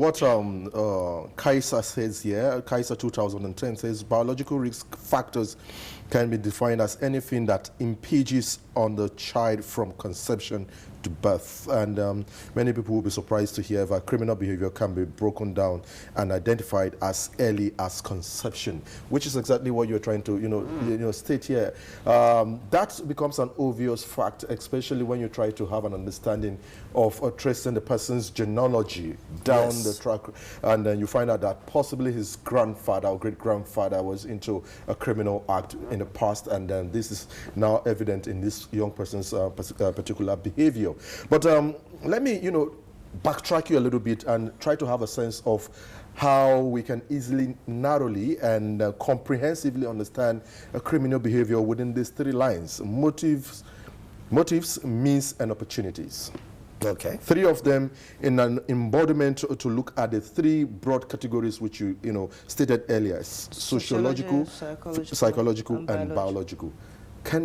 what Kaiser says here, Kaiser 2010 says, biological risk factors can be defined as anything that impinges on the child from conception to birth. And many people will be surprised to hear that criminal behavior can be broken down and identified as early as conception, which is exactly what you're trying to state here. That becomes an obvious fact, especially when you try to have an understanding of tracing the person's genealogy down the track, and then you find out that possibly his grandfather or great-grandfather was into a criminal act in the past, and then this is now evident in this young person's particular behavior. But let me, backtrack you a little bit and try to have a sense of how we can easily, narrowly, and comprehensively understand a criminal behavior within these three lines: motives, means, and opportunities. Okay. Three of them in an embodiment to look at the three broad categories which you stated earlier: sociological, psychological, and biological.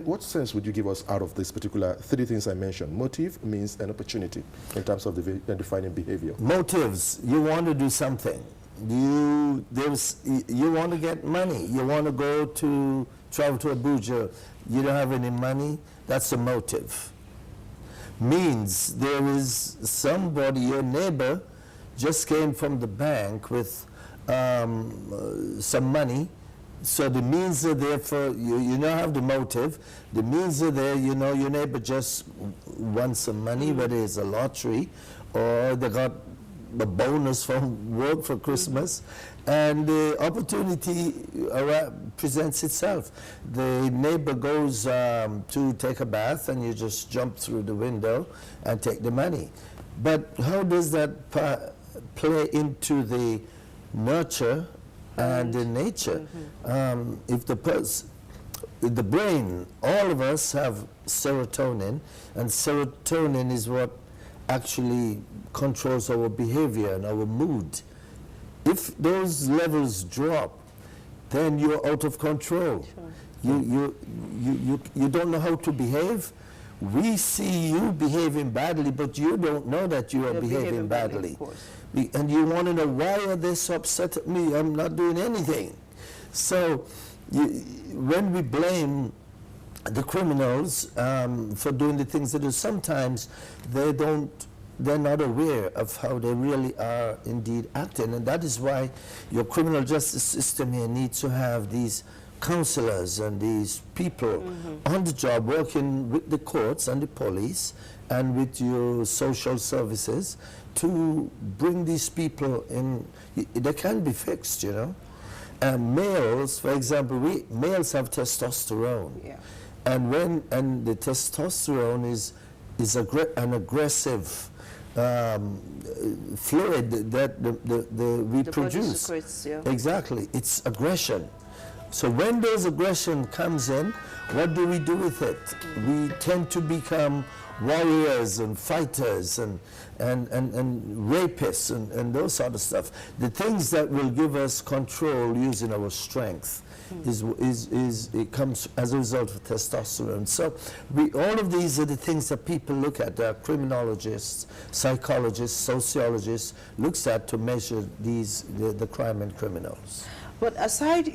What sense would you give us out of this particular three things I mentioned: motive, means, and opportunity, in terms of the defining behavior? Motives: you want to do something. You want to get money. You want to travel to Abuja. You don't have any money. That's a motive. Means: there is somebody, your neighbor, just came from the bank with some money. So the means are there for you don't have the motive. The means are there, your neighbor just wants some money, whether it's a lottery or they got a bonus from work for Christmas, and the opportunity presents itself. The neighbor goes to take a bath, and you just jump through the window and take the money. But how does that play into the nurture and the nature? If the brain, all of us have serotonin, and serotonin is what actually controls our behavior and our mood. If those levels drop, then you're out of control. Sure. You don't know how to behave. We see you behaving badly, but you don't know that you are behaving badly. And you want to know, why are they so upset at me? I'm not doing anything. So when we blame the criminals for doing the things they do, sometimes they're not aware of how they really are indeed acting. And that is why your criminal justice system here needs to have these counselors and these people on the job working with the courts and the police and with your social services to bring these people in. They can be fixed, males, for example, males have testosterone. Yeah. And the testosterone is an aggressive fluid that we produce. Secrets, yeah. Exactly, it's aggression. So when those aggression comes in, what do we do with it? We tend to become warriors and fighters and rapists and those sort of stuff. The things that will give us control using our strength it comes as a result of testosterone. So all of these are the things that people look at. Criminologists, psychologists, sociologists looks at to measure the crime and criminals. But aside,